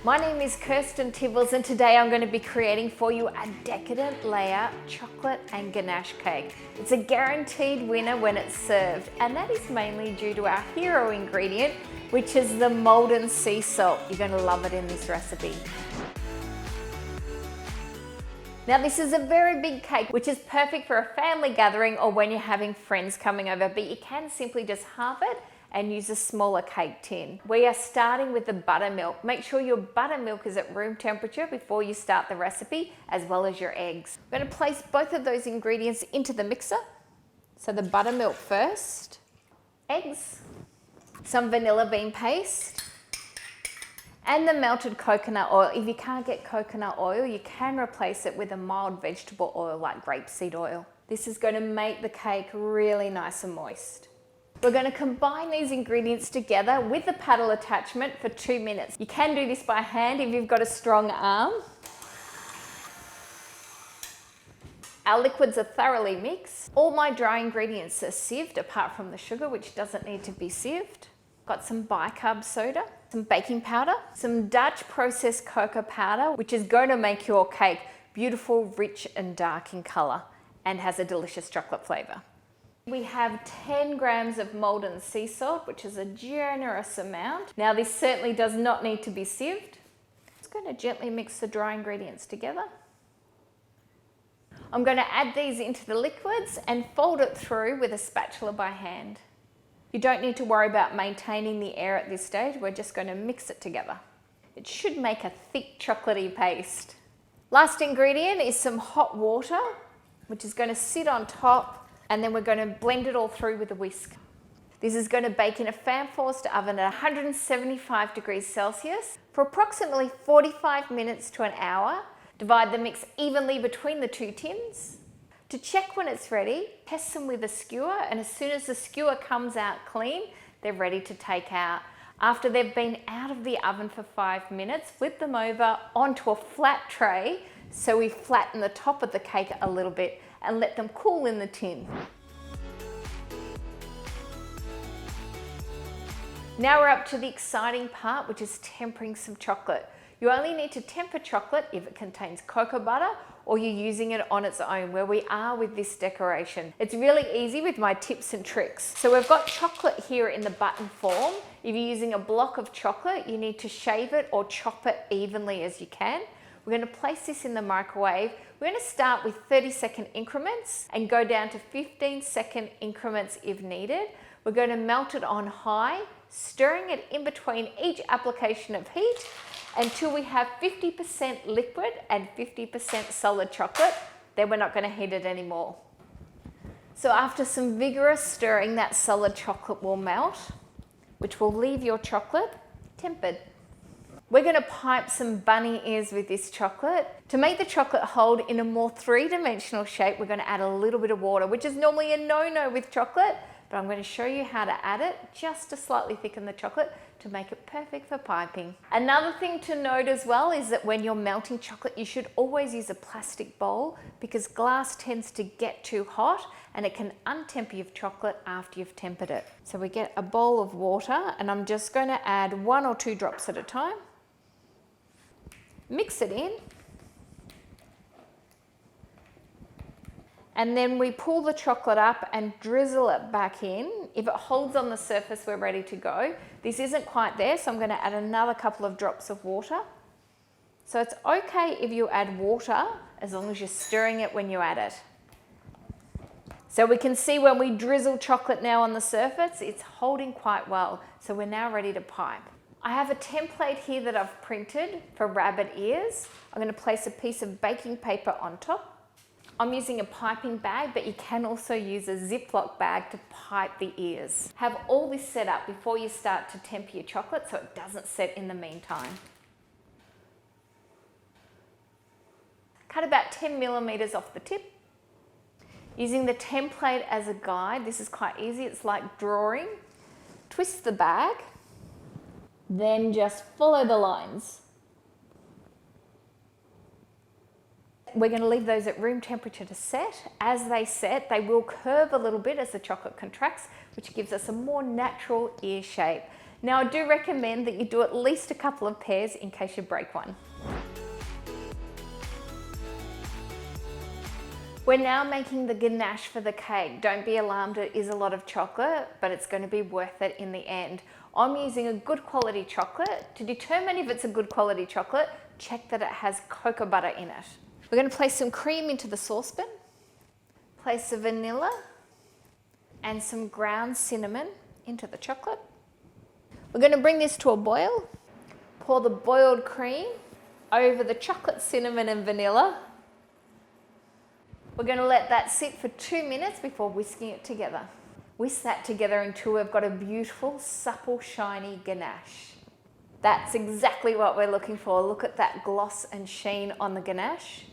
My name is Kirsten Tibballs and today I'm going to be creating for you a decadent layer chocolate and ganache cake. It's a guaranteed winner when it's served, and that is mainly due to our hero ingredient, which is the Maldon Sea Salt. You're going to love it in this recipe. Now this is a very big cake, which is perfect for a family gathering or when you're having friends coming over, but you can simply just halve it and use a smaller cake tin. We are starting with the buttermilk. Make sure your buttermilk is at room temperature before you start the recipe, as well as your eggs. I'm going to place both of those ingredients into the mixer. So the buttermilk first, eggs, some vanilla bean paste, and the melted coconut oil. If you can't get coconut oil, you can replace it with a mild vegetable oil like grapeseed oil. This is going to make the cake really nice and moist. We're going to combine these ingredients together with the paddle attachment for 2 minutes. You can do this by hand if you've got a strong arm. Our liquids are thoroughly mixed. All my dry ingredients are sieved apart from the sugar, which doesn't need to be sieved. Got some bicarb soda, some baking powder, some Dutch processed cocoa powder, which is going to make your cake beautiful, rich and dark in colour and has a delicious chocolate flavour. We have 10 grams of Maldon Sea Salt, which is a generous amount. Now this certainly does not need to be sieved. Just going to gently mix the dry ingredients together. I'm going to add these into the liquids and fold it through with a spatula by hand. You don't need to worry about maintaining the air at this stage. We're just going to mix it together. It should make a thick chocolatey paste. Last ingredient is some hot water, which is going to sit on top. And then we're going to blend it all through with a whisk. This is going to bake in a fan-forced oven at 175 degrees Celsius for approximately 45 minutes to an hour. Divide the mix evenly between the two tins. To check when it's ready, test them with a skewer, and as soon as the skewer comes out clean, they're ready to take out. After they've been out of the oven for 5 minutes, flip them over onto a flat tray so we flatten the top of the cake a little bit and let them cool in the tin. Now we're up to the exciting part, which is tempering some chocolate. You only need to temper chocolate if it contains cocoa butter or you're using it on its own, where we are with this decoration. It's really easy with my tips and tricks. So we've got chocolate here in the button form. If you're using a block of chocolate, you need to shave it or chop it evenly as you can. We're going to place this in the microwave. We're going to start with 30-second increments and go down to 15-second increments if needed. We're going to melt it on high, stirring it in between each application of heat until we have 50% liquid and 50% solid chocolate. Then we're not going to heat it anymore. So after some vigorous stirring, that solid chocolate will melt, which will leave your chocolate tempered. We're going to pipe some bunny ears with this chocolate. To make the chocolate hold in a more three-dimensional shape, we're going to add a little bit of water, which is normally a no-no with chocolate, but I'm going to show you how to add it just to slightly thicken the chocolate to make it perfect for piping. Another thing to note as well is that when you're melting chocolate, you should always use a plastic bowl because glass tends to get too hot and it can untemper your chocolate after you've tempered it. So we get a bowl of water and I'm just going to add 1 or 2 drops at a time. Mix it in, and then we pull the chocolate up and drizzle it back in. If it holds on the surface, we're ready to go. This isn't quite there, so I'm going to add another couple of drops of water. So it's okay if you add water as long as you're stirring it when you add it. So we can see when we drizzle chocolate now on the surface, it's holding quite well. So we're now ready to pipe. I have a template here that I've printed for rabbit ears. I'm going to place a piece of baking paper on top. I'm using a piping bag, but you can also use a Ziploc bag to pipe the ears. Have all this set up before you start to temper your chocolate so it doesn't set in the meantime. Cut about 10 millimeters off the tip. Using the template as a guide, this is quite easy. It's like drawing. Twist the bag. Then just follow the lines. We're going to leave those at room temperature to set. As they set, they will curve a little bit as the chocolate contracts, which gives us a more natural ear shape. Now I do recommend that you do at least a couple of pairs in case you break one. We're now making the ganache for the cake. Don't be alarmed, it is a lot of chocolate, but it's going to be worth it in the end. I'm using a good quality chocolate. To determine if it's a good quality chocolate, check that it has cocoa butter in it. We're going to place some cream into the saucepan, place the vanilla and some ground cinnamon into the chocolate. We're going to bring this to a boil, pour the boiled cream over the chocolate, cinnamon and vanilla. We're going to let that sit for 2 minutes before whisking it together. Whisk that together until we've got a beautiful, supple, shiny ganache. That's exactly what we're looking for. Look at that gloss and sheen on the ganache.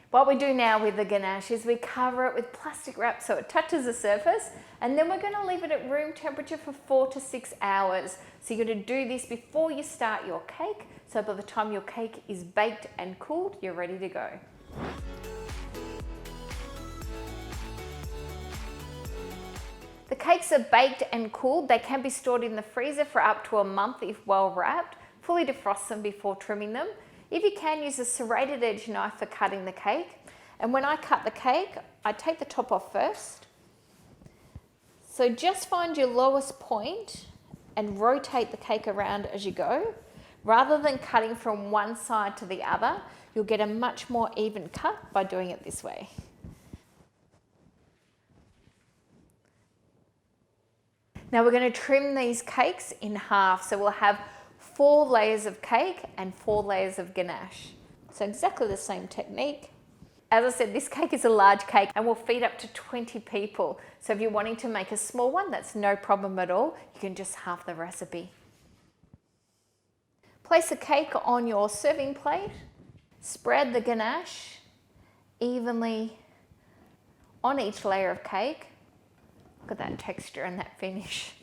What we do now with the ganache is we cover it with plastic wrap so it touches the surface, and then we're going to leave it at room temperature for 4 to 6 hours. So you're going to do this before you start your cake, so by the time your cake is baked and cooled, you're ready to go. The cakes are baked and cooled. They can be stored in the freezer for up to a month if well wrapped. Fully defrost them before trimming them. If you can, use a serrated edge knife for cutting the cake. And when I cut the cake, I take the top off first. So just find your lowest point and rotate the cake around as you go. Rather than cutting from one side to the other, you'll get a much more even cut by doing it this way. Now we're going to trim these cakes in half, so we'll have 4 layers of cake and 4 layers of ganache. So exactly the same technique. As I said, this cake is a large cake and will feed up to 20 people. So if you're wanting to make a small one, that's no problem at all. You can just halve the recipe. Place the cake on your serving plate. Spread the ganache evenly on each layer of cake. Look at that texture and that finish.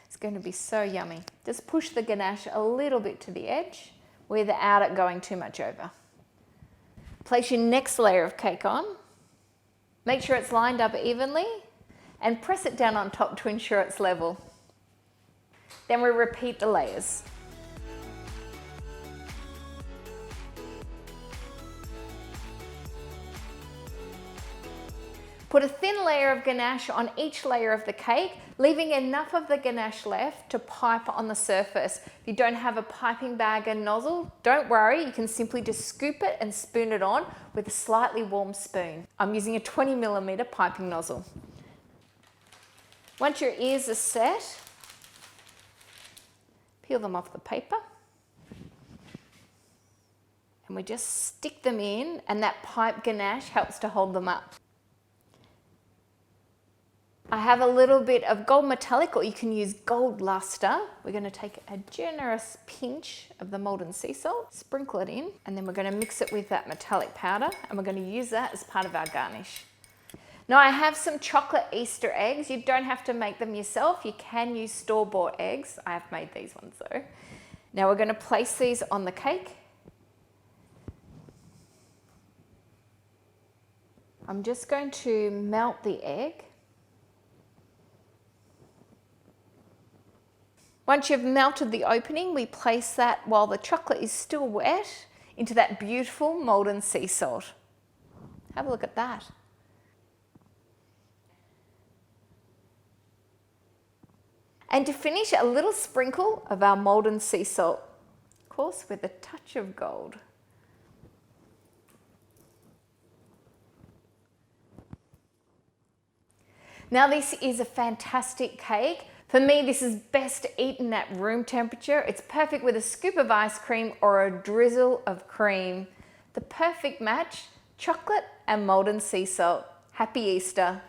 It's going to be so yummy. Just push the ganache a little bit to the edge without it going too much over. Place your next layer of cake on. Make sure it's lined up evenly and press it down on top to ensure it's level. Then we repeat the layers. Put a thin layer of ganache on each layer of the cake, leaving enough of the ganache left to pipe on the surface. If you don't have a piping bag and nozzle, don't worry, you can simply just scoop it and spoon it on with a slightly warm spoon. I'm using a 20mm piping nozzle. Once your ears are set, peel them off the paper. And we just stick them in, and that pipe ganache helps to hold them up. I have a little bit of gold metallic, or you can use gold lustre. We're going to take a generous pinch of the Maldon Sea Salt, sprinkle it in, and then we're going to mix it with that metallic powder, and we're going to use that as part of our garnish. Now I have some chocolate Easter eggs. You don't have to make them yourself. You can use store-bought eggs. I have made these ones though. Now we're going to place these on the cake. I'm just going to melt the egg. Once you've melted the opening, we place that while the chocolate is still wet into that beautiful Maldon Sea Salt. Have a look at that. And to finish, a little sprinkle of our Maldon Sea Salt, of course with a touch of gold. Now this is a fantastic cake. For me, this is best eaten at room temperature. It's perfect with a scoop of ice cream or a drizzle of cream. The perfect match, chocolate and Maldon Sea Salt. Happy Easter.